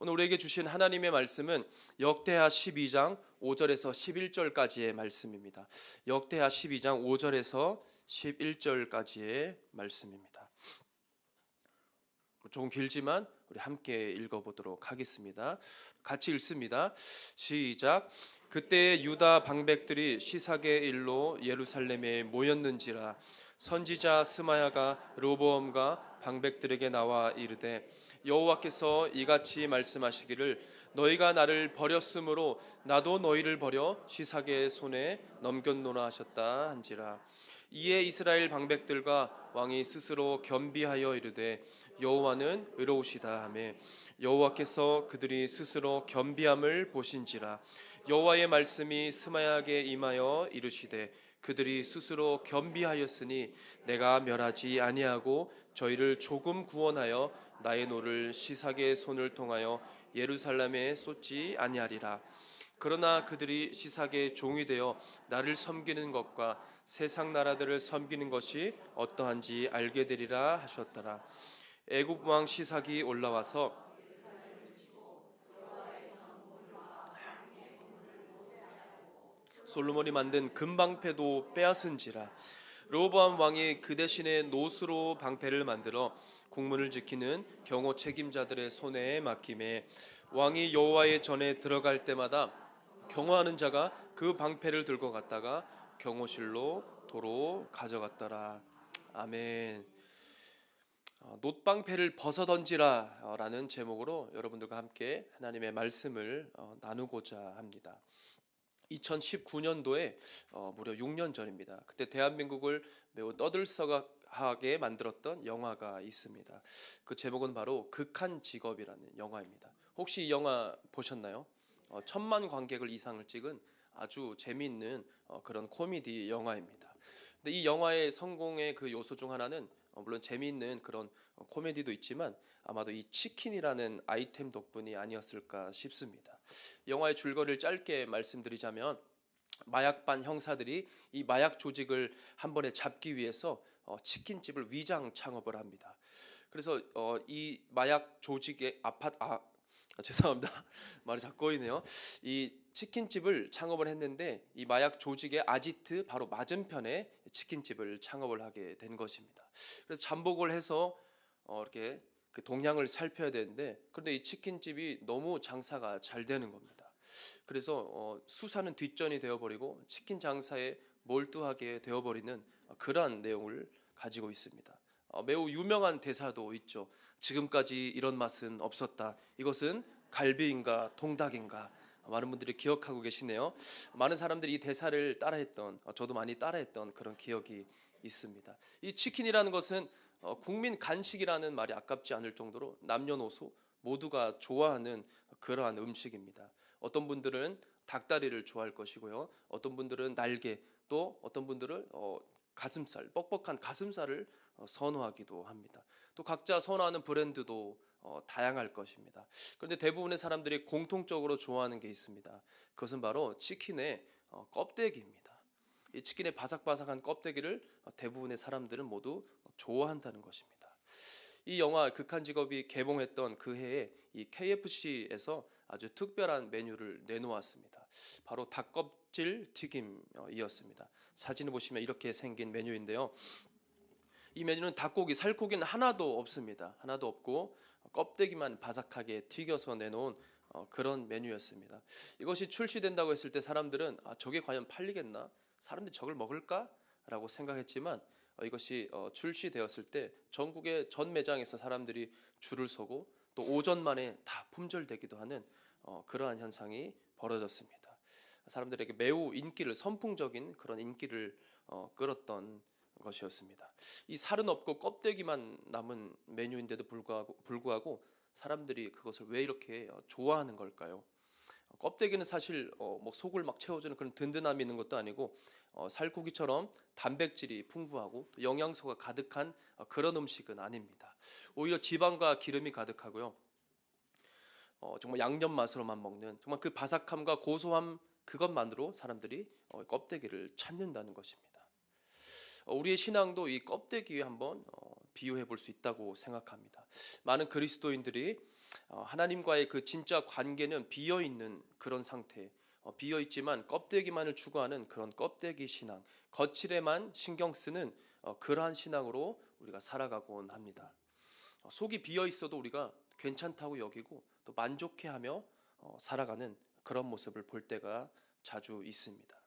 오늘 우리에게 주신 하나님의 말씀은 역대하 12장 5절에서 11절까지의 말씀입니다. 역대하 12장 5절에서 11절까지의 말씀입니다. 조금 길지만 우리 함께 읽어보도록 하겠습니다. 같이 읽습니다. 시작. 그때 유다 방백들이 시삭의 일로 예루살렘에 모였는지라 선지자 스마야가 르호보암과 방백들에게 나와 이르되 여호와께서 이같이 말씀하시기를 너희가 나를 버렸으므로 나도 너희를 버려 시삭의 손에 넘겼노라 하셨다 한지라. 이에 이스라엘 방백들과 왕이 스스로 겸비하여 이르되 여호와는 의로우시다 하며 여호와께서 그들이 스스로 겸비함을 보신지라. 여호와의 말씀이 스마야에게 임하여 이르시되 그들이 스스로 겸비하였으니 내가 멸하지 아니하고 저희를 조금 구원하여 나의 노를 시삭의 손을 통하여 예루살렘에 쏟지 아니하리라. 그러나 그들이 시삭의 종이 되어 나를 섬기는 것과 세상 나라들을 섬기는 것이 어떠한지 알게 되리라 하셨더라. 애굽 왕 시삭이 올라와서 솔로몬이 만든 금방패도 빼앗은지라. 르호보암 왕이 그 대신에 노수로 방패를 만들어 국문을 지키는 경호 책임자들의 손에 맡김에 왕이 여호와의 전에 들어갈 때마다 경호하는 자가 그 방패를 들고 갔다가 경호실로 도로 가져갔더라. 아멘. 놋방패를 벗어던지라 라는 제목으로 여러분들과 함께 하나님의 말씀을 나누고자 합니다. 2019년도에 무려 6년 전입니다. 그때 대한민국을 매우 떠들썩하게 만들었던 영화가 있습니다. 그 제목은 바로 극한 직업이라는 영화입니다. 혹시 이 영화 보셨나요? 1,000만 관객을 이상을 찍은 아주 재미있는 그런 코미디 영화입니다. 근데 이 영화의 성공의 그 요소 중 하나는 물론 재미있는 그런 코미디도 있지만 아마도 이 치킨이라는 아이템 덕분이 아니었을까 싶습니다. 영화의 줄거리를 짧게 말씀드리자면 마약반 형사들이 이 마약 조직을 한 번에 잡기 위해서 치킨집을 위장 창업을 합니다. 그래서 이 마약 조직의 죄송합니다. 말이 자꾸 꼬이네요. 이 치킨집을 창업을 했는데 이 마약 조직의 아지트 바로 맞은편에 치킨집을 창업을 하게 된 것입니다. 그래서 잠복을 해서 이렇게 그 동향을 살펴야 되는데 그런데 이 치킨집이 너무 장사가 잘 되는 겁니다. 그래서 수사는 뒷전이 되어버리고 치킨 장사에 몰두하게 되어버리는 그러한 내용을 가지고 있습니다. 매우 유명한 대사도 있죠. 지금까지 이런 맛은 없었다. 이것은 갈비인가 통닭인가. 많은 분들이 기억하고 계시네요. 많은 사람들이 이 대사를 따라했던, 저도 많이 따라했던 그런 기억이 있습니다. 이 치킨이라는 것은 국민 간식이라는 말이 아깝지 않을 정도로 남녀노소 모두가 좋아하는 그러한 음식입니다. 어떤 분들은 닭다리를 좋아할 것이고요. 어떤 분들은 날개, 또 어떤 분들은 가슴살, 뻑뻑한 가슴살을 선호하기도 합니다. 또 각자 선호하는 브랜드도 다양할 것입니다. 그런데 대부분의 사람들이 공통적으로 좋아하는 게 있습니다. 그것은 바로 치킨의 껍데기입니다. 이 치킨의 바삭바삭한 껍데기를 대부분의 사람들은 모두 좋아한다는 것입니다. 이 영화 극한 직업이 개봉했던 그 해에 이 KFC에서 아주 특별한 메뉴를 내놓았습니다. 바로 닭껍질 튀김이었습니다. 사진을 보시면 이렇게 생긴 메뉴인데요. 이 메뉴는 닭고기, 살코기는 하나도 없습니다. 하나도 없고 껍데기만 바삭하게 튀겨서 내놓은 그런 메뉴였습니다. 이것이 출시된다고 했을 때 사람들은 저게 과연 팔리겠나? 사람들이 저걸 먹을까? 라고 생각했지만 이것이 출시되었을 때 전국의 전 매장에서 사람들이 줄을 서고 또 오전 만에 다 품절되기도 하는 그러한 현상이 벌어졌습니다. 사람들에게 매우 선풍적인 그런 인기를 끌었던 것이었습니다. 이 살은 없고 껍데기만 남은 메뉴인데도 불구하고 사람들이 그것을 왜 이렇게 좋아하는 걸까요? 껍데기는 사실 뭐 속을 막 채워주는 그런 든든함이 있는 것도 아니고 살코기처럼 단백질이 풍부하고 또 영양소가 가득한 그런 음식은 아닙니다. 오히려 지방과 기름이 가득하고요. 정말 양념 맛으로만 먹는 정말 그 바삭함과 고소함 그것만으로 사람들이 껍데기를 찾는다는 것입니다. 우리의 신앙도 이 껍데기에 한번 비유해 볼 수 있다고 생각합니다. 많은 그리스도인들이 하나님과의 그 진짜 관계는 비어 있는 그런 상태, 비어 있지만 껍데기만을 추구하는 그런 껍데기 신앙, 거칠에만 신경 쓰는 그러한 신앙으로 우리가 살아가곤 합니다. 속이 비어 있어도 우리가 괜찮다고 여기고 또 만족해하며 살아가는 그런 모습을 볼 때가 자주 있습니다.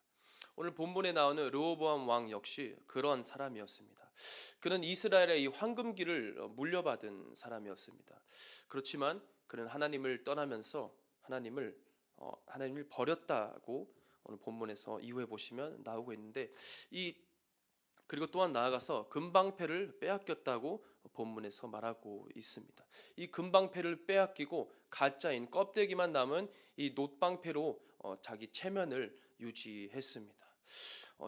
오늘 본문에 나오는 르호보암 왕 역시 그런 사람이었습니다. 그는 이스라엘의 이 황금기를 물려받은 사람이었습니다. 그렇지만 그는 하나님을 떠나면서 하나님을 버렸다고 오늘 본문에서 이후에 보시면 나오고 있는데, 그리고 또한 나아가서 금방패를 빼앗겼다고 본문에서 말하고 있습니다. 이 금방패를 빼앗기고 가짜인 껍데기만 남은 이 놋방패로 자기 체면을 유지했습니다.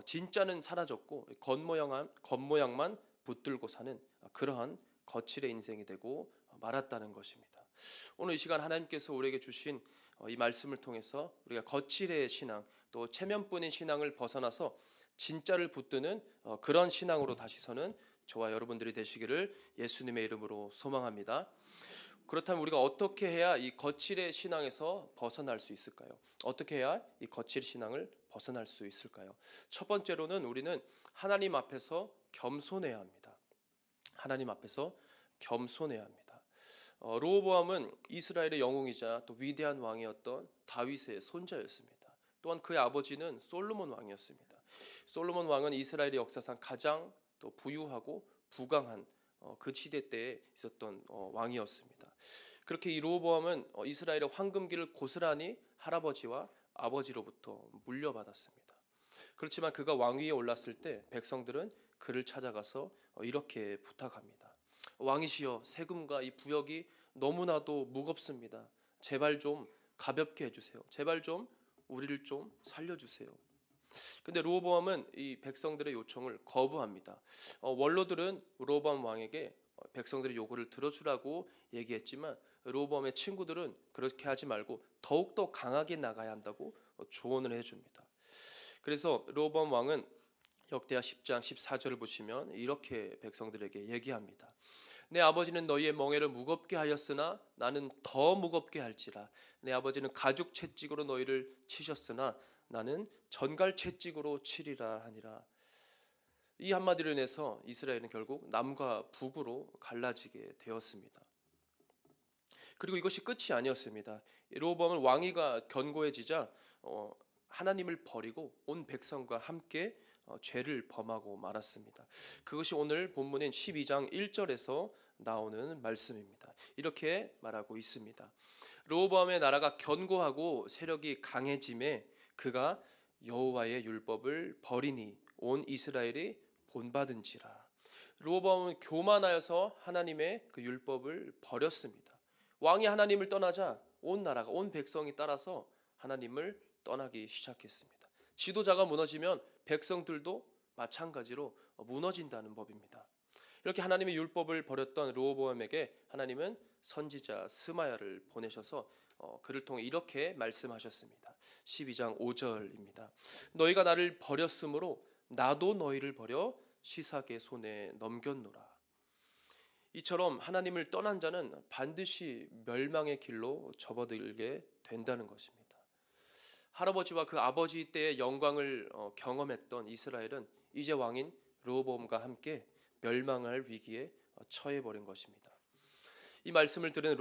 진짜는 사라졌고 겉모양만 붙들고 사는 그러한 거칠의 인생이 되고 말았다는 것입니다. 오늘 이 시간 하나님께서 우리에게 주신 이 말씀을 통해서 우리가 거칠의 신앙, 또 체면뿐인 신앙을 벗어나서 진짜를 붙드는 그런 신앙으로 다시 서는 저와 여러분들이 되시기를 예수님의 이름으로 소망합니다. 그렇다면 우리가 어떻게 해야 이 거칠의 신앙에서 벗어날 수 있을까요? 어떻게 해야 이 거칠 신앙을 벗어날 수 있을까요? 첫 번째로는 우리는 하나님 앞에서 겸손해야 합니다. 하나님 앞에서 겸손해야 합니다. 르호보암은 이스라엘의 영웅이자 또 위대한 왕이었던 다윗의 손자였습니다. 또한 그의 아버지는 솔로몬 왕이었습니다. 솔로몬 왕은 이스라엘의 역사상 가장 또 부유하고 부강한 그 시대 때에 있었던 왕이었습니다. 그렇게 이 르호보암은 이스라엘의 황금기를 고스란히 할아버지와 아버지로부터 물려받았습니다. 그렇지만 그가 왕위에 올랐을 때 백성들은 그를 찾아가서 이렇게 부탁합니다. 왕이시여, 세금과 이 부역이 너무나도 무겁습니다. 제발 좀 가볍게 해주세요. 제발 좀 우리를 좀 살려주세요. 근데 르호보암은 이 백성들의 요청을 거부합니다. 원로들은 르호보암 왕에게 백성들의 요구를 들어주라고 얘기했지만 르호보암의 친구들은 그렇게 하지 말고 더욱더 강하게 나가야 한다고 조언을 해줍니다. 그래서 르호보암 왕은 역대하 10장 14절을 보시면 이렇게 백성들에게 얘기합니다. 내 아버지는 너희의 멍에를 무겁게 하였으나 나는 더 무겁게 할지라. 내 아버지는 가죽 채찍으로 너희를 치셨으나 나는 전갈 채찍으로 치리라 하니라. 이 한마디로 인해서 이스라엘은 결국 남과 북으로 갈라지게 되었습니다. 그리고 이것이 끝이 아니었습니다. 르호보암은 왕위가 견고해지자 하나님을 버리고 온 백성과 함께 죄를 범하고 말았습니다. 그것이 오늘 본문인 12장 1절에서 나오는 말씀입니다. 이렇게 말하고 있습니다. 르호보암의 나라가 견고하고 세력이 강해짐에 그가 여호와의 율법을 버리니 온 이스라엘이 본받은지라. 르호보암은 교만하여서 하나님의 그 율법을 버렸습니다. 왕이 하나님을 떠나자 온 나라가, 온 백성이 따라서 하나님을 떠나기 시작했습니다. 지도자가 무너지면 백성들도 마찬가지로 무너진다는 법입니다. 이렇게 하나님의 율법을 버렸던 르호보암에게 하나님은 선지자 스마야를 보내셔서 그를 통해 이렇게 말씀하셨습니다. 12장 5절입니다. 너희가 나를 버렸으므로 나도 너희를 버려 시삭의 손에 넘겼노라. 이처럼 하나님을 떠난 자는 반드시 멸망의 길로 접어들게 된다는 것입니다. 할아버지와 그 아버지 때의 영광을 경험했던 이스라엘은 이제 왕인 르호보암과 함께 멸망할 위기에 처해버린 것입니다. 이 말씀을 들은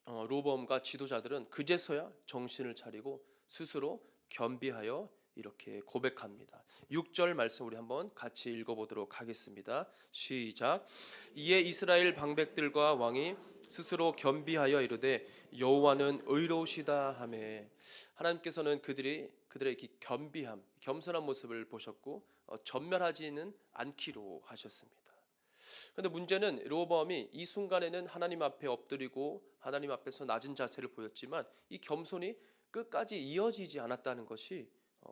르호보암과 지도자들은 그제서야 정신을 차리고 스스로 겸비하여 이렇게 고백합니다. 6절 말씀 우리 한번 같이 읽어보도록 하겠습니다. 시작. 이에 이스라엘 방백들과 왕이 스스로 겸비하여 이르되 여호와는 의로우시다 하매. 하나님께서는 그들의 겸비함, 겸손한 모습을 보셨고 전멸하지는 않기로 하셨습니다. 그런데 문제는 르호보암이 이 순간에는 하나님 앞에 엎드리고 하나님 앞에서 낮은 자세를 보였지만 이 겸손이 끝까지 이어지지 않았다는 것이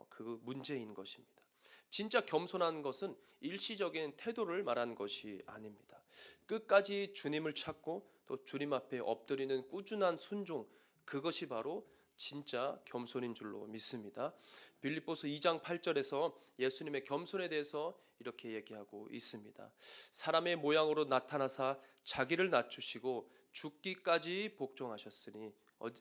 그 문제인 것입니다. 진짜 겸손한 것은 일시적인 태도를 말하는 것이 아닙니다. 끝까지 주님을 찾고 또 주님 앞에 엎드리는 꾸준한 순종, 그것이 바로 진짜 겸손인 줄로 믿습니다. 빌립보서 2장 8절에서 예수님의 겸손에 대해서 이렇게 얘기하고 있습니다. 사람의 모양으로 나타나사 자기를 낮추시고 죽기까지 복종하셨으니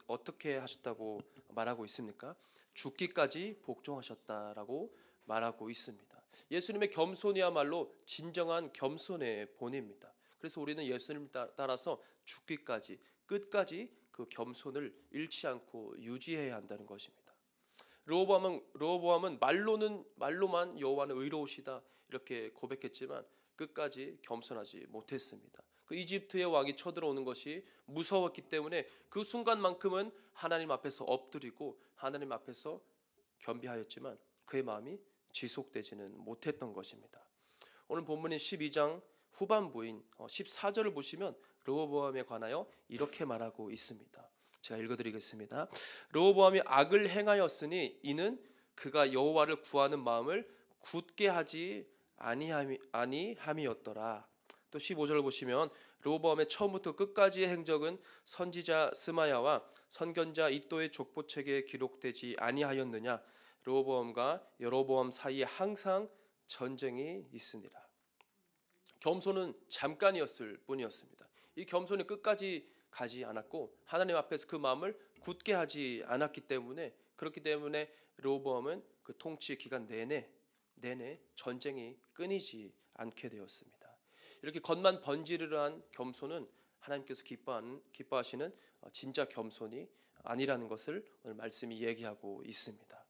어떻게 하셨다고 말하고 있습니까? 죽기까지 복종하셨다라고 말하고 있습니다. 예수님의 겸손이야말로 진정한 겸손의 본입니다. 그래서 우리는 예수님을 따라서 죽기까지 끝까지 그 겸손을 잃지 않고 유지해야 한다는 것입니다. 르호보암은 말로만 여호와는 의로우시다 이렇게 고백했지만 끝까지 겸손하지 못했습니다. 그 이집트의 왕이 쳐들어오는 것이 무서웠기 때문에 그 순간만큼은 하나님 앞에서 엎드리고 하나님 앞에서 겸비하였지만 그의 마음이 지속되지는 못했던 것입니다. 오늘 본문인 12장 후반부인 14절을 보시면 르호보암에 관하여 이렇게 말하고 있습니다. 제가 읽어드리겠습니다. 르호보암이 악을 행하였으니 이는 그가 여호와를 구하는 마음을 굳게 하지 아니함이었더라. 또 15절을 보시면 르호보암의 처음부터 끝까지의 행적은 선지자 스마야와 선견자 이도의 족보책에 기록되지 아니하였느냐. 르호보암과 여로보암 사이에 항상 전쟁이 있으니라. 겸손은 잠깐이었을 뿐이었습니다. 이 겸손이 끝까지 가지 않았고 하나님 앞에서 그 마음을 굳게 하지 않았기 때문에 그렇기 때문에 르호보암은 그 통치 기간 내내 전쟁이 끊이지 않게 되었습니다. 이렇게 겉만 번지르르한 겸손은 하나님께서 기뻐하시는 진짜 겸손이 아니라는 것을 오늘 말씀이 얘기하고 있습니다.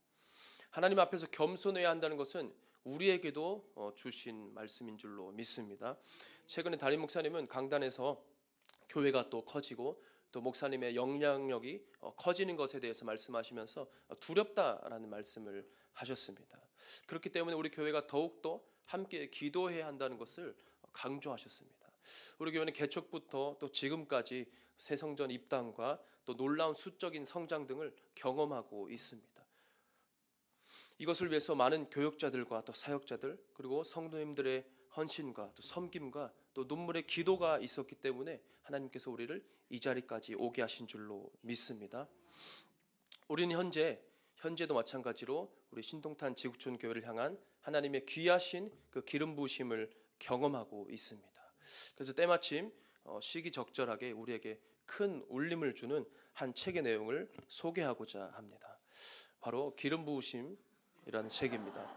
하나님 앞에서 겸손해야 한다는 것은 우리에게도 주신 말씀인 줄로 믿습니다. 최근에 담임 목사님은 강단에서 교회가 또 커지고 또 목사님의 영향력이 커지는 것에 대해서 말씀하시면서 두렵다라는 말씀을 하셨습니다. 그렇기 때문에 우리 교회가 더욱더 함께 기도해야 한다는 것을 강조하셨습니다. 우리 교회는 개척부터 또 지금까지 새성전 입당과 또 놀라운 수적인 성장 등을 경험하고 있습니다. 이것을 위해서 많은 교역자들과 또 사역자들 그리고 성도님들의 헌신과 또 섬김과 또 눈물의 기도가 있었기 때문에 하나님께서 우리를 이 자리까지 오게 하신 줄로 믿습니다. 우리는 현재도 마찬가지로 우리 신동탄 지구촌 교회를 향한 하나님의 귀하신 그 기름 부으심을 경험하고 있습니다. 그래서 때마침 시기적절하게 우리에게 큰 울림을 주는 한 책의 내용을 소개하고자 합니다. 바로 기름 부으심이라는 책입니다.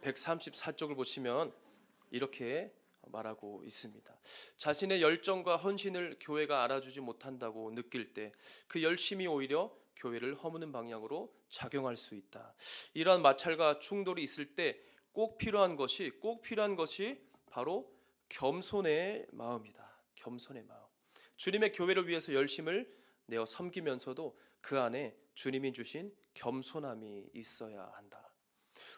134쪽을 보시면 이렇게 말하고 있습니다. 자신의 열정과 헌신을 교회가 알아주지 못한다고 느낄 때 그 열심이 오히려 교회를 허무는 방향으로 작용할 수 있다. 이러한 마찰과 충돌이 있을 때 꼭 필요한 것이 바로 겸손의 마음이다. 겸손의 마음. 주님의 교회를 위해서 열심을 내어 섬기면서도 그 안에 주님이 주신 겸손함이 있어야 한다.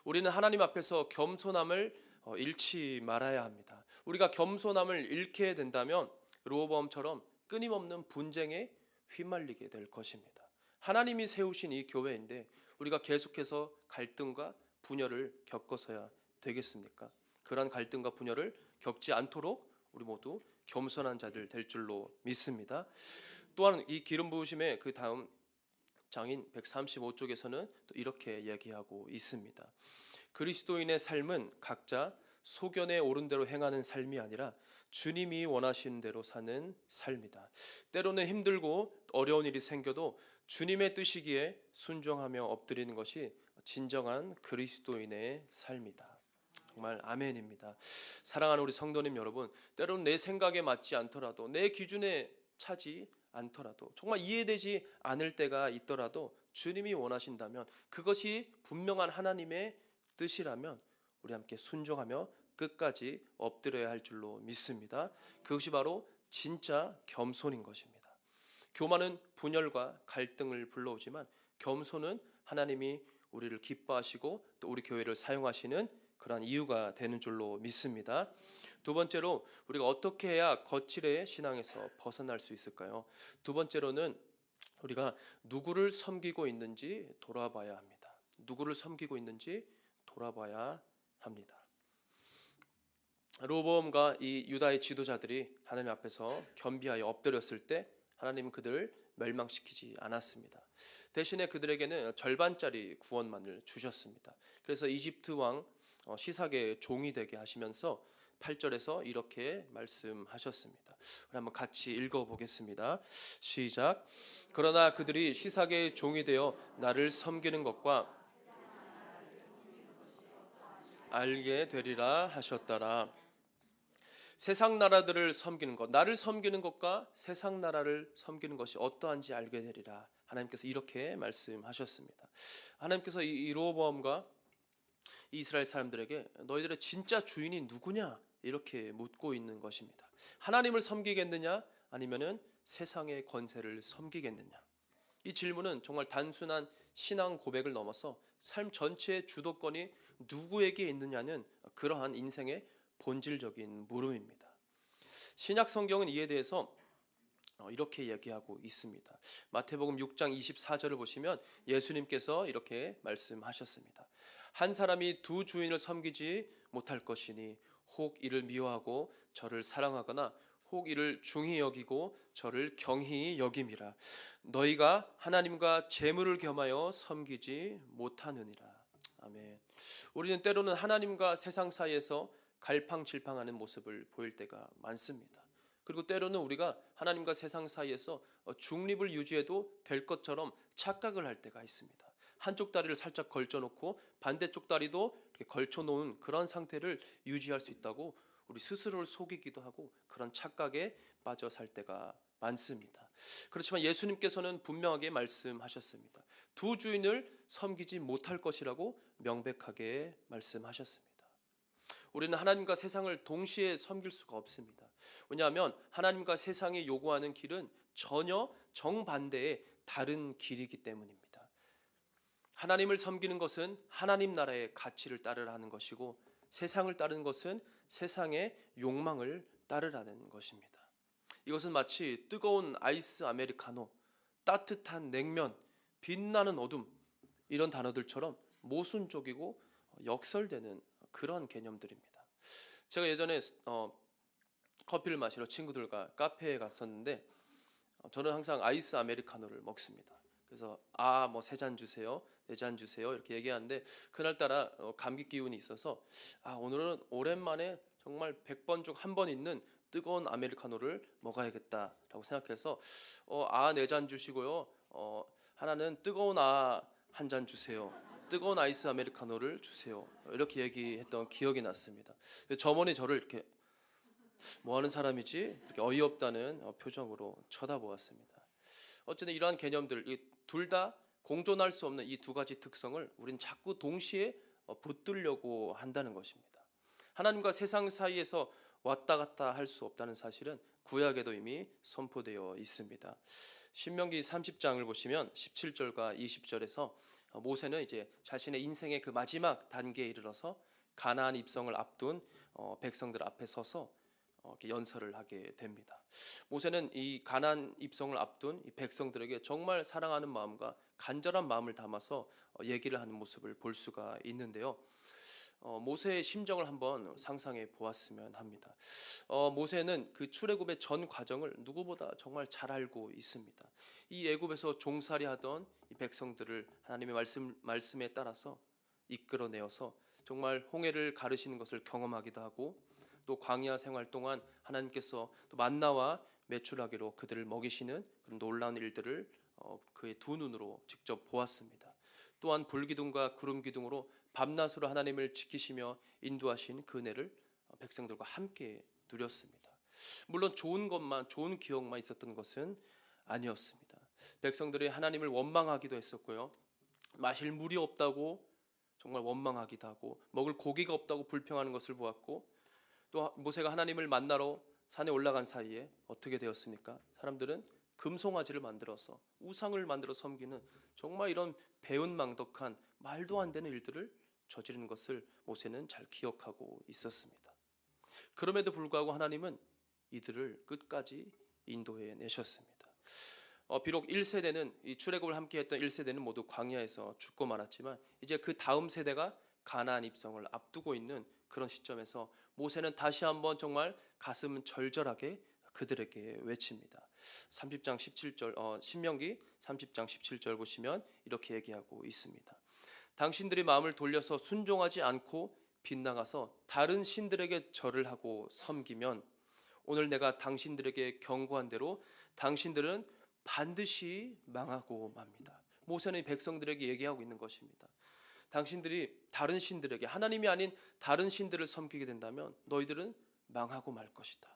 우리는 하나님 앞에서 겸손함을 잃지 말아야 합니다. 우리가 겸손함을 잃게 된다면 르호보암처럼 끊임없는 분쟁에 휘말리게 될 것입니다. 하나님이 세우신 이 교회인데 우리가 계속해서 갈등과 분열을 겪어서야 되겠습니까? 그러한 갈등과 분열을 겪지 않도록 우리 모두 겸손한 자들 될 줄로 믿습니다. 또한 이 기름 부으심의 그 다음 장인 135쪽에서는 또 이렇게 얘기하고 있습니다. 그리스도인의 삶은 각자 소견에 오른 대로 행하는 삶이 아니라 주님이 원하시는 대로 사는 삶이다. 때로는 힘들고 어려운 일이 생겨도 주님의 뜻이기에 순종하며 엎드리는 것이 진정한 그리스도인의 삶이다. 정말 아멘입니다. 사랑하는 우리 성도님 여러분, 때로는 내 생각에 맞지 않더라도 내 기준에 차지 않더라도 정말 이해되지 않을 때가 있더라도 주님이 원하신다면 그것이 분명한 하나님의 뜻이라면 우리 함께 순종하며 끝까지 엎드려야 할 줄로 믿습니다. 그것이 바로 진짜 겸손인 것입니다. 교만은 분열과 갈등을 불러오지만 겸손은 하나님이 우리를 기뻐하시고 또 우리 교회를 사용하시는 그러한 이유가 되는 줄로 믿습니다. 두 번째로 우리가 어떻게 해야 거칠의 신앙에서 벗어날 수 있을까요? 두 번째로는 우리가 누구를 섬기고 있는지 돌아봐야 합니다. 누구를 섬기고 있는지 돌아봐야 합니다. 르호보암과 이 유다의 지도자들이 하나님 앞에서 겸비하여 엎드렸을 때 하나님은 그들을 멸망시키지 않았습니다. 대신에 그들에게는 절반짜리 구원만을 주셨습니다. 그래서 이집트 왕 시삭의 종이 되게 하시면서 8절에서 이렇게 말씀하셨습니다. 우리 한번 같이 읽어보겠습니다. 시작. 그러나 그들이 시삭의 종이 되어 나를 섬기는 것과 알게 되리라 하셨더라. 세상 나라들을 섬기는 것, 나를 섬기는 것과 세상 나라를 섬기는 것이 어떠한지 알게 되리라. 하나님께서 이렇게 말씀하셨습니다. 하나님께서 이 로보암과 이스라엘 사람들에게 너희들의 진짜 주인이 누구냐 이렇게 묻고 있는 것입니다. 하나님을 섬기겠느냐 아니면은 세상의 권세를 섬기겠느냐. 이 질문은 정말 단순한 신앙 고백을 넘어서 삶 전체의 주도권이 누구에게 있느냐는 그러한 인생의 본질적인 물음입니다. 신약 성경은 이에 대해서 이렇게 얘기하고 있습니다. 마태복음 6장 24절을 보시면 예수님께서 이렇게 말씀하셨습니다. 한 사람이 두 주인을 섬기지 못할 것이니 혹 이를 미워하고 저를 사랑하거나 혹 이를 중히 여기고 저를 경히 여김이라. 너희가 하나님과 재물을 겸하여 섬기지 못하느니라. 아멘. 우리는 때로는 하나님과 세상 사이에서 갈팡질팡하는 모습을 보일 때가 많습니다. 그리고 때로는 우리가 하나님과 세상 사이에서 중립을 유지해도 될 것처럼 착각을 할 때가 있습니다. 한쪽 다리를 살짝 걸쳐놓고 반대쪽 다리도 이렇게 걸쳐놓은 그런 상태를 유지할 수 있다고 우리 스스로를 속이기도 하고 그런 착각에 빠져 살 때가 많습니다. 그렇지만 예수님께서는 분명하게 말씀하셨습니다. 두 주인을 섬기지 못할 것이라고 명백하게 말씀하셨습니다. 우리는 하나님과 세상을 동시에 섬길 수가 없습니다. 왜냐하면 하나님과 세상이 요구하는 길은 전혀 정반대의 다른 길이기 때문입니다. 하나님을 섬기는 것은 하나님 나라의 가치를 따르라는 것이고 세상을 따르는 것은 세상의 욕망을 따르라는 것입니다. 이것은 마치 뜨거운 아이스 아메리카노, 따뜻한 냉면, 빛나는 어둠 이런 단어들처럼 모순적이고 역설되는 그런 개념들입니다. 제가 예전에 커피를 마시러 친구들과 카페에 갔었는데 저는 항상 아이스 아메리카노를 먹습니다. 그래서 뭐 3잔 주세요, 4잔 주세요 이렇게 얘기하는데 그날따라 감기 기운이 있어서 오늘은 오랜만에 정말 100번 중 1번 있는 뜨거운 아메리카노를 먹어야겠다라고 생각해서 4잔 주시고요. 하나는 뜨거운 한 잔 주세요. 뜨거운 아이스 아메리카노를 주세요. 이렇게 얘기했던 기억이 났습니다. 점원이 저를 이렇게 뭐 하는 사람이지? 이렇게 어이없다는 표정으로 쳐다보았습니다. 어쨌든 이러한 개념들, 둘 다 공존할 수 없는 이 두 가지 특성을 우린 자꾸 동시에 붙들려고 한다는 것입니다. 하나님과 세상 사이에서 왔다 갔다 할 수 없다는 사실은 구약에도 이미 선포되어 있습니다. 신명기 30장을 보시면 17절과 20절에서 모세는 이제 자신의 인생의 그 마지막 단계에 이르러서 가나안 입성을 앞둔 백성들 앞에 서서 이렇게 연설을 하게 됩니다. 모세는 이 가나안 입성을 앞둔 이 백성들에게 정말 사랑하는 마음과 간절한 마음을 담아서 얘기를 하는 모습을 볼 수가 있는데요. 모세의 심정을 한번 상상해 보았으면 합니다. 모세는 그 출애굽의 전 과정을 누구보다 정말 잘 알고 있습니다. 이 애굽에서 종살이하던 이 백성들을 하나님의 말씀에 따라서 이끌어내어서 정말 홍해를 가르시는 것을 경험하기도 하고 또 광야 생활 동안 하나님께서 또 만나와 메추라기로 그들을 먹이시는 그런 놀라운 일들을 그의 두 눈으로 직접 보았습니다. 또한 불기둥과 구름기둥으로 밤낮으로 하나님을 지키시며 인도하신 그 은혜를 백성들과 함께 누렸습니다. 물론 좋은 기억만 있었던 것은 아니었습니다. 백성들이 하나님을 원망하기도 했었고요. 마실 물이 없다고 정말 원망하기도 하고 먹을 고기가 없다고 불평하는 것을 보았고 또 모세가 하나님을 만나러 산에 올라간 사이에 어떻게 되었습니까? 사람들은 금송아지를 만들어서 우상을 만들어 섬기는 정말 이런 배은망덕한 말도 안 되는 일들을 저지른 것을 모세는 잘 기억하고 있었습니다. 그럼에도 불구하고 하나님은 이들을 끝까지 인도해 내셨습니다. 비록 1세대는 이 출애굽을 함께했던 1세대는 모두 광야에서 죽고 말았지만 이제 그 다음 세대가 가나안 입성을 앞두고 있는 그런 시점에서 모세는 다시 한번 정말 가슴 절절하게 그들에게 외칩니다. 30장 17절 신명기 30장 17절 보시면 이렇게 얘기하고 있습니다. 당신들이 마음을 돌려서 순종하지 않고 빗나가서 다른 신들에게 절을 하고 섬기면 오늘 내가 당신들에게 경고한 대로 당신들은 반드시 망하고 맙니다. 모세는 백성들에게 얘기하고 있는 것입니다. 당신들이 다른 신들에게, 하나님이 아닌 다른 신들을 섬기게 된다면 너희들은 망하고 말 것이다.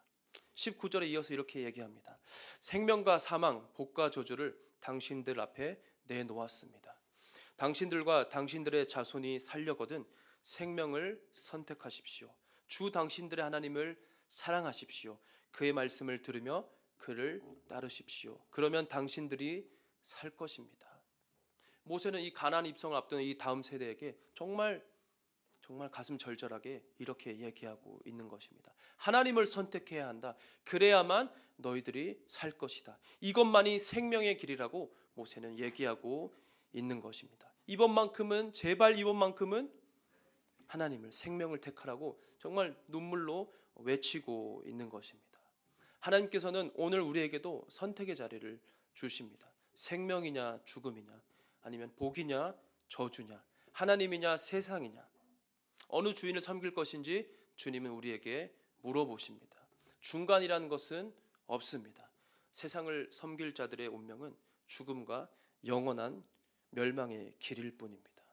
19절에 이어서 이렇게 얘기합니다. 생명과 사망, 복과 저주를 당신들 앞에 내놓았습니다. 당신들과 당신들의 자손이 살려거든 생명을 선택하십시오. 주 당신들의 하나님을 사랑하십시오. 그의 말씀을 들으며 그를 따르십시오. 그러면 당신들이 살 것입니다. 모세는 이 가나안 입성을 앞두는 이 다음 세대에게 정말 가슴 절절하게 이렇게 얘기하고 있는 것입니다. 하나님을 선택해야 한다. 그래야만 너희들이 살 것이다. 이것만이 생명의 길이라고 모세는 얘기하고 있는 것입니다. 이번만큼은, 제발 이번만큼은 하나님을, 생명을 택하라고 정말 눈물로 외치고 있는 것입니다. 하나님께서는 오늘 우리에게도 선택의 자리를 주십니다. 생명이냐 죽음이냐, 아니면 복이냐 저주냐, 하나님이냐 세상이냐, 어느 주인을 섬길 것인지 주님은 우리에게 물어보십니다. 중간이라는 것은 없습니다. 세상을 섬길 자들의 운명은 죽음과 영원한 멸망의 길일 뿐입니다.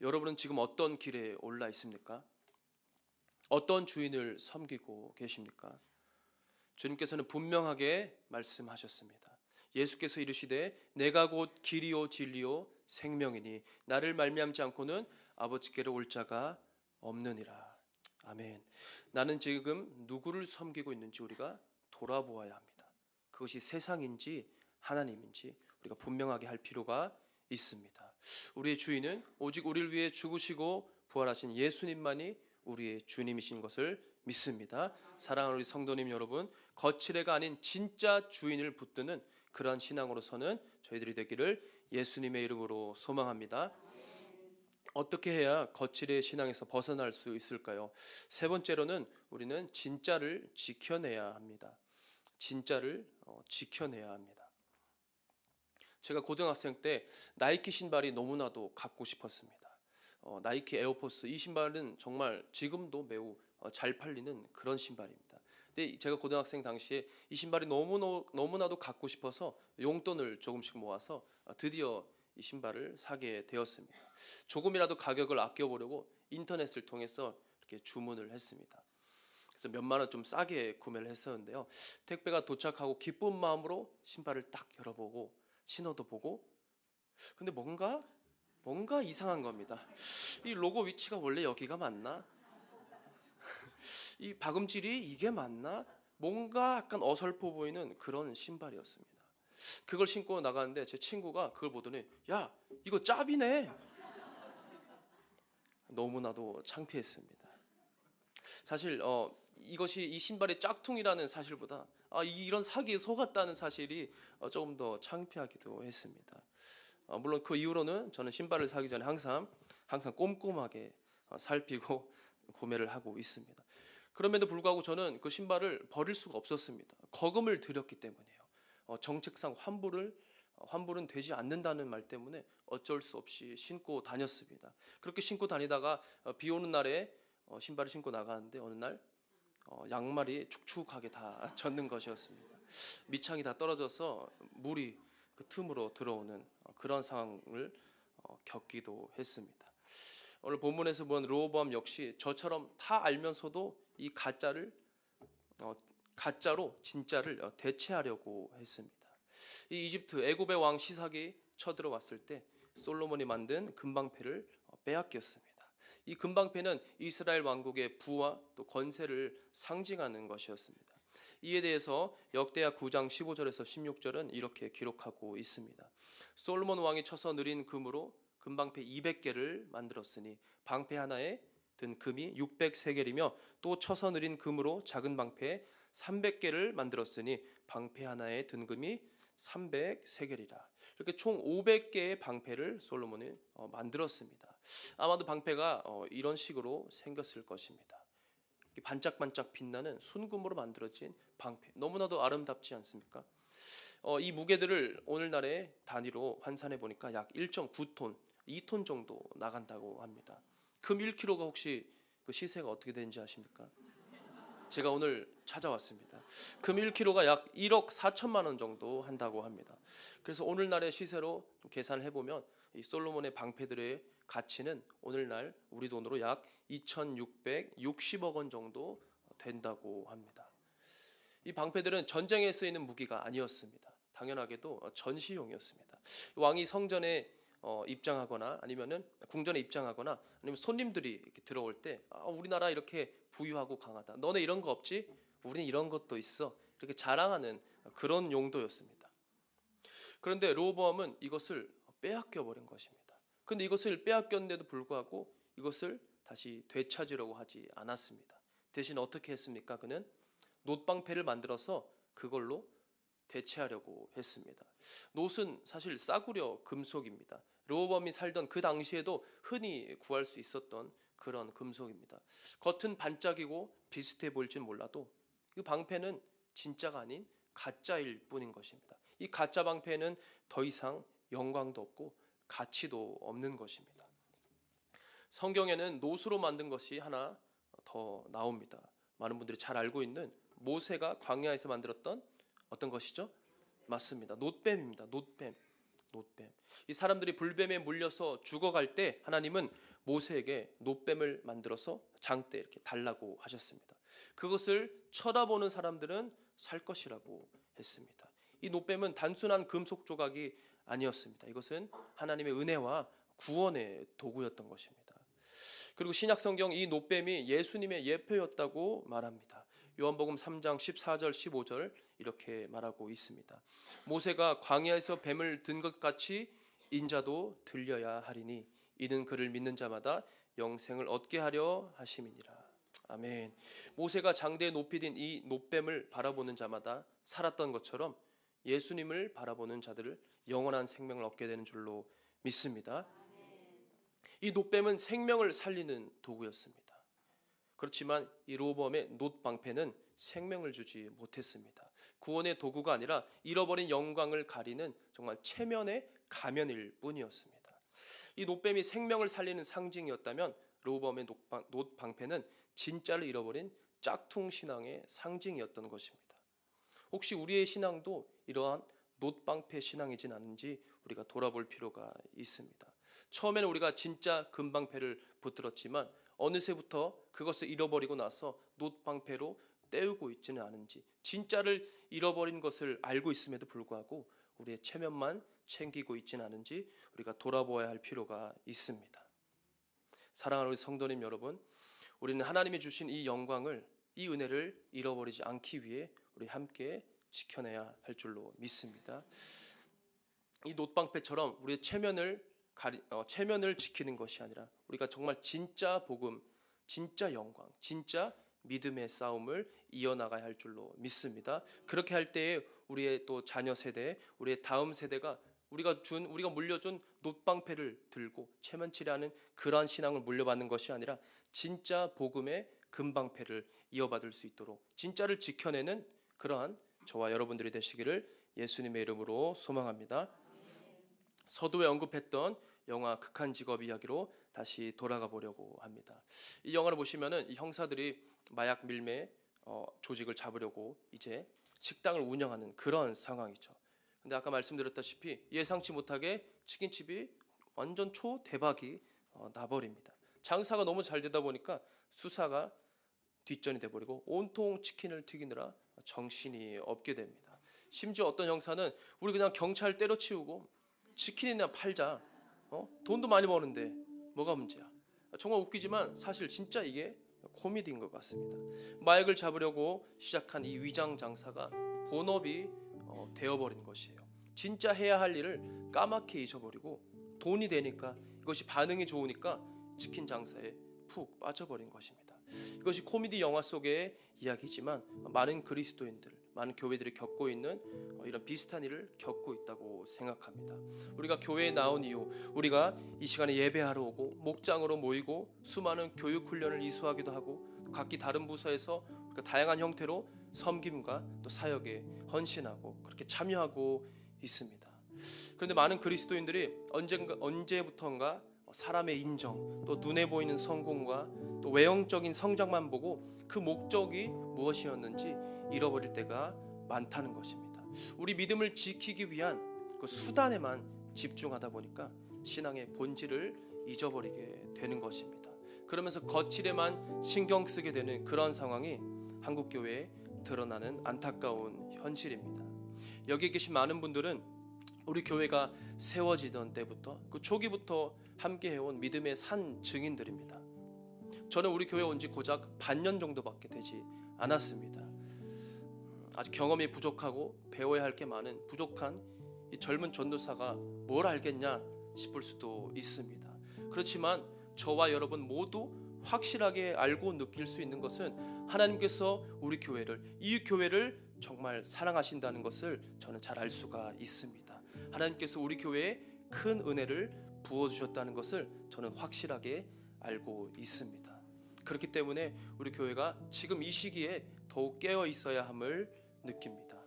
여러분은 지금 어떤 길에 올라 있습니까? 어떤 주인을 섬기고 계십니까? 주님께서는 분명하게 말씀하셨습니다. 예수께서 이르시되 내가 곧 길이요 진리요 생명이니 나를 말미암지 않고는 아버지께로 올 자가 없느니라. 아멘. 나는 지금 누구를 섬기고 있는지 우리가 돌아보아야 합니다. 그것이 세상인지 하나님인지 우리가 분명하게 할 필요가 있습니다. 우리의 주인은 오직 우리를 위해 죽으시고 부활하신 예수님만이 우리의 주님이신 것을 믿습니다. 사랑하는 우리 성도님 여러분, 거칠애가 아닌 진짜 주인을 붙드는 그러한 신앙으로서는 저희들이 되기를 예수님의 이름으로 소망합니다. 어떻게 해야 거칠의 신앙에서 벗어날 수 있을까요? 세 번째로는 우리는 진짜를 지켜내야 합니다. 진짜를 지켜내야 합니다. 제가 고등학생 때 나이키 신발이 너무나도 갖고 싶었습니다. 나이키 에어포스, 이 신발은 정말 지금도 매우 잘 팔리는 그런 신발입니다. 근데 제가 고등학생 당시에 이 신발이 너무나도 갖고 싶어서 용돈을 조금씩 모아서 드디어 이 신발을 사게 되었습니다. 조금이라도 가격을 아껴보려고 인터넷을 통해서 이렇게 주문을 했습니다. 그래서 몇만 원 좀 싸게 구매를 했었는데요. 택배가 도착하고 기쁜 마음으로 신발을 딱 열어보고 신어도 보고, 근데 뭔가 이상한 겁니다. 이 로고 위치가 원래 여기가 맞나? 이 박음질이 이게 맞나? 뭔가 약간 어설퍼 보이는 그런 신발이었습니다. 그걸 신고 나가는데 제 친구가 그걸 보더니 야, 이거 짭이네. 너무나도 창피했습니다. 사실 이것이 이 신발의 짝퉁이라는 사실보다 이런 사기에 속았다는 사실이 조금 더 창피하기도 했습니다. 물론 그 이후로는 저는 신발을 사기 전에 항상 꼼꼼하게 살피고 구매를 하고 있습니다. 그럼에도 불구하고 저는 그 신발을 버릴 수가 없었습니다. 거금을 들였기 때문이에요. 정책상 환불은 되지 않는다는 말 때문에 어쩔 수 없이 신고 다녔습니다. 그렇게 신고 다니다가 비 오는 날에 신발을 신고 나가는데 어느 날 양말이 축축하게 다 젖는 것이었습니다. 밑창이 다 떨어져서 물이 그 틈으로 들어오는 그런 상황을 겪기도 했습니다. 오늘 본문에서 본 르호보암 역시 저처럼 다 알면서도 이 가짜로 진짜를 대체하려고 했습니다. 이 이집트 애굽의 왕 시삭이 쳐들어왔을 때 솔로몬이 만든 금방패를 빼앗겼습니다. 이 금방패는 이스라엘 왕국의 부와 또 권세를 상징하는 것이었습니다. 이에 대해서 역대하 9장 15절에서 16절은 이렇게 기록하고 있습니다. 솔로몬 왕이 쳐서 느린 금으로 금방패 200개를 만들었으니 방패 하나에 든 금이 600세겔이며 또 쳐서 느린 금으로 작은 방패 300개를 만들었으니 방패 하나에 든 금이 300세겔이라. 이렇게 총 500개의 방패를 솔로몬이 만들었습니다. 아마도 방패가 이런 식으로 생겼을 것입니다. 반짝반짝 빛나는 순금으로 만들어진 방패, 너무나도 아름답지 않습니까? 이 무게들을 오늘날의 단위로 환산해 보니까 약 1.9톤, 2톤 정도 나간다고 합니다. 금 1kg가 혹시 그 시세가 어떻게 되는지 아십니까? 제가 오늘 찾아왔습니다. 금 1kg가 약 1억 4천만 원 정도 한다고 합니다. 그래서 오늘날의 시세로 계산을 해보면 이 솔로몬의 방패들의 가치는 오늘날 우리 돈으로 약 2,660억 원 정도 된다고 합니다. 이 방패들은 전쟁에 쓰이는 무기가 아니었습니다. 당연하게도 전시용이었습니다. 왕이 성전에 입장하거나 아니면은 궁전에 입장하거나 아니면 손님들이 이렇게 들어올 때 우리나라 이렇게 부유하고 강하다. 너네 이런 거 없지? 우리는 이런 것도 있어. 이렇게 자랑하는 그런 용도였습니다. 그런데 르호보암은 이것을 빼앗겨 버린 것입니다. 그런데 이것을 빼앗겼는데도 불구하고 이것을 다시 되찾으려고 하지 않았습니다. 대신 어떻게 했습니까? 그는 놋방패를 만들어서 그걸로 대체하려고 했습니다. 놋은 사실 싸구려 금속입니다. 르호보암이 살던 그 당시에도 흔히 구할 수 있었던 그런 금속입니다. 겉은 반짝이고 비슷해 보일진 몰라도 이 방패는 진짜가 아닌 가짜일 뿐인 것입니다. 이 가짜 방패는 더 이상 영광도 없고 가치도 없는 것입니다. 성경에는 놋으로 만든 것이 하나 더 나옵니다. 많은 분들이 잘 알고 있는 모세가 광야에서 만들었던 어떤 것이죠? 맞습니다. 놋뱀입니다. 놋뱀. 이 사람들이 불뱀에 물려서 죽어갈 때 하나님은 모세에게 놋뱀을 만들어서 장대에 이렇게 달라고 하셨습니다. 그것을 쳐다보는 사람들은 살 것이라고 했습니다. 이 놋뱀은 단순한 금속 조각이 아니었습니다. 이것은 하나님의 은혜와 구원의 도구였던 것입니다. 그리고 신약 성경 이 놋뱀이 예수님의 예표였다고 말합니다. 요한복음 3장 14절 15절 이렇게 말하고 있습니다. 모세가 광야에서 뱀을 든 것 같이 인자도 들려야 하리니 이는 그를 믿는 자마다 영생을 얻게 하려 하심이니라. 아멘. 모세가 장대에 높이 든 이 놋뱀을 바라보는 자마다 살았던 것처럼 예수님을 바라보는 자들을 영원한 생명을 얻게 되는 줄로 믿습니다. 이 놋뱀은 생명을 살리는 도구였습니다. 그렇지만 이 르호보암의 놋방패는 생명을 주지 못했습니다. 구원의 도구가 아니라 잃어버린 영광을 가리는 정말 체면의 가면일 뿐이었습니다. 이 놋뱀이 생명을 살리는 상징이었다면 르호보암의 놋방패는 진짜를 잃어버린 짝퉁 신앙의 상징이었던 것입니다. 혹시 우리의 신앙도 이러한 놋방패 신앙이진 않은지 우리가 돌아볼 필요가 있습니다. 처음에는 우리가 진짜 금방패를 붙들었지만 어느새부터 그것을 잃어버리고 나서 놋방패로 때우고 있지는 않은지, 진짜를 잃어버린 것을 알고 있음에도 불구하고 우리의 체면만 챙기고 있지는 않은지 우리가 돌아보아야 할 필요가 있습니다. 사랑하는 우리 성도님 여러분, 우리는 하나님이 주신 이 영광을, 이 은혜를 잃어버리지 않기 위해 우리 함께 지켜내야 할 줄로 믿습니다. 이 놋방패처럼 우리의 체면을 지키는 것이 아니라 우리가 정말 진짜 복음, 진짜 영광, 진짜 믿음의 싸움을 이어나가야 할 줄로 믿습니다. 그렇게 할 때에 우리의 또 자녀 세대, 우리의 다음 세대가 우리가 물려준 놋방패를 들고 체면치레하는 그러한 신앙을 물려받는 것이 아니라 진짜 복음의 금방패를 이어받을 수 있도록 진짜를 지켜내는 그러한 저와 여러분들이 되시기를 예수님의 이름으로 소망합니다. 서두에 언급했던 영화 극한 직업 이야기로 다시 돌아가 보려고 합니다. 이 영화를 보시면은 이 형사들이 마약 밀매 조직을 잡으려고 이제 식당을 운영하는 그런 상황이죠. 근데 아까 말씀드렸다시피 예상치 못하게 치킨집이 완전 초대박이 나버립니다. 장사가 너무 잘 되다 보니까 수사가 뒷전이 돼버리고 온통 치킨을 튀기느라 정신이 없게 됩니다. 심지어 어떤 형사는 우리 그냥 경찰 때려치우고 치킨이나 팔자. 돈도 많이 버는데 뭐가 문제야. 정말 웃기지만 사실 진짜 이게 코미디인 것 같습니다. 마약을 잡으려고 시작한 이 위장 장사가 본업이 되어버린 것이에요. 진짜 해야 할 일을 까맣게 잊어버리고 돈이 되니까, 이것이 반응이 좋으니까 치킨 장사에 푹 빠져버린 것입니다. 이것이 코미디 영화 속의 이야기지만 많은 그리스도인들, 많은 교회들이 겪고 있는 이런 비슷한 일을 겪고 있다고 생각합니다. 우리가 교회에 나온 이유, 우리가 이 시간에 예배하러 오고 목장으로 모이고 수많은 교육 훈련을 이수하기도 하고 각기 다른 부서에서 우리가 다양한 형태로 섬김과 또 사역에 헌신하고 그렇게 참여하고 있습니다. 그런데 많은 그리스도인들이 언제부턴가 사람의 인정, 또 눈에 보이는 성공과 또 외형적인 성장만 보고 그 목적이 무엇이었는지 잃어버릴 때가 많다는 것입니다. 우리 믿음을 지키기 위한 그 수단에만 집중하다 보니까 신앙의 본질을 잊어버리게 되는 것입니다. 그러면서 거칠에만 신경 쓰게 되는 그런 상황이 한국 교회에 드러나는 안타까운 현실입니다. 여기 계신 많은 분들은 우리 교회가 세워지던 때부터 그 초기부터 함께 해온 믿음의 산 증인들입니다. 저는 우리 교회 온 지 고작 반년 정도밖에 되지 않았습니다. 아직 경험이 부족하고 배워야 할 게 많은 부족한 이 젊은 전도사가 뭘 알겠냐 싶을 수도 있습니다. 그렇지만 저와 여러분 모두 확실하게 알고 느낄 수 있는 것은 하나님께서 우리 교회를, 이 교회를 정말 사랑하신다는 것을 저는 잘 알 수가 있습니다. 하나님께서 우리 교회에 큰 은혜를 부어주셨다는 것을 저는 확실하게 알고 있습니다. 그렇기 때문에 우리 교회가 지금 이 시기에 더욱 깨어 있어야 함을 느낍니다.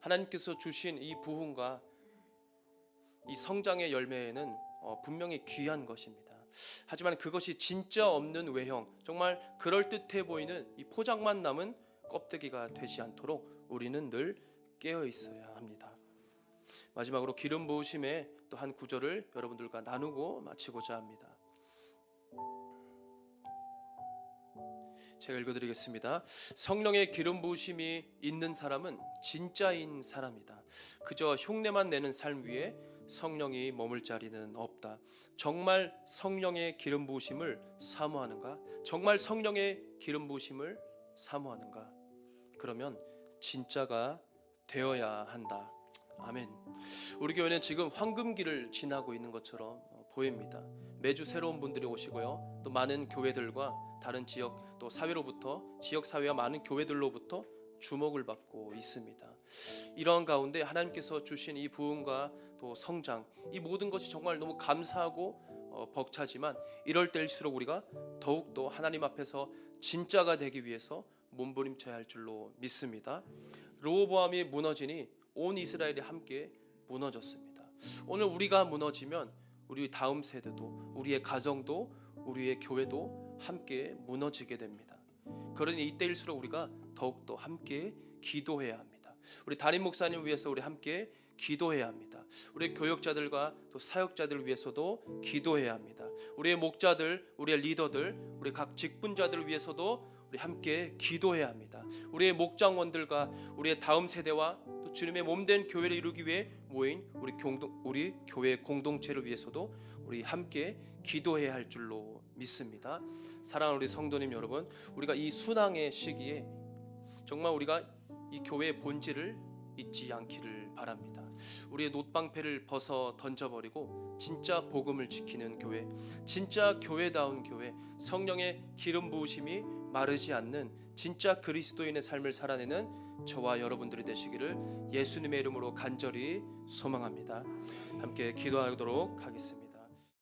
하나님께서 주신 이 부흥과 이 성장의 열매에는 분명히 귀한 것입니다. 하지만 그것이 진짜 없는 외형, 정말 그럴듯해 보이는 이 포장만 남은 껍데기가 되지 않도록 우리는 늘 깨어 있어야 합니다. 마지막으로 기름 부으심의 또 한 구절을 여러분들과 나누고 마치고자 합니다. 제가 읽어드리겠습니다. 성령의 기름 부으심이 있는 사람은 진짜인 사람이다. 그저 흉내만 내는 삶 위에 성령이 머물 자리는 없다. 정말 성령의 기름 부으심을 사모하는가? 정말 성령의 기름 부으심을 사모하는가? 그러면 진짜가 되어야 한다. 아멘. 우리 교회는 지금 황금기를 지나고 있는 것처럼 보입니다. 매주 새로운 분들이 오시고요. 또 많은 교회들과 다른 지역 또 사회로부터, 지역 사회와 많은 교회들로부터 주목을 받고 있습니다. 이런 가운데 하나님께서 주신 이 부흥과 또 성장, 이 모든 것이 정말 너무 감사하고 벅차지만 이럴 때일수록 우리가 더욱더 하나님 앞에서 진짜가 되기 위해서 몸부림쳐야 할 줄로 믿습니다. 르호보암이 무너지니 온 이스라엘이 함께 무너졌습니다. 오늘 우리가 무너지면 우리 다음 세대도, 우리의 가정도, 우리의 교회도 함께 무너지게 됩니다. 그러니 이때일수록 우리가 더욱더 함께 기도해야 합니다. 우리 담임 목사님 위해서 우리 함께 기도해야 합니다. 우리 교역자들과 또 사역자들을 위해서도 기도해야 합니다. 우리의 목자들, 우리의 리더들, 우리 각 직분자들을 위해서도 우리 함께 기도해야 합니다. 우리의 목장원들과 우리의 다음 세대와 또 주님의 몸된 교회를 이루기 위해 모인 우리 교회 공동체를 위해서도 우리 함께 기도해야 할 줄로 믿습니다. 사랑하는 우리 성도님 여러분, 우리가 이 순항의 시기에 정말 우리가 이 교회의 본질을 잊지 않기를 바랍니다. 우리의 놋방패를 벗어 던져버리고 진짜 복음을 지키는 교회, 진짜 교회다운 교회, 성령의 기름 부으심이 마르지 않는 진짜 그리스도인의 삶을 살아내는 저와 여러분들이 되시기를 예수님의 이름으로 간절히 소망합니다. 함께 기도하도록 하겠습니다.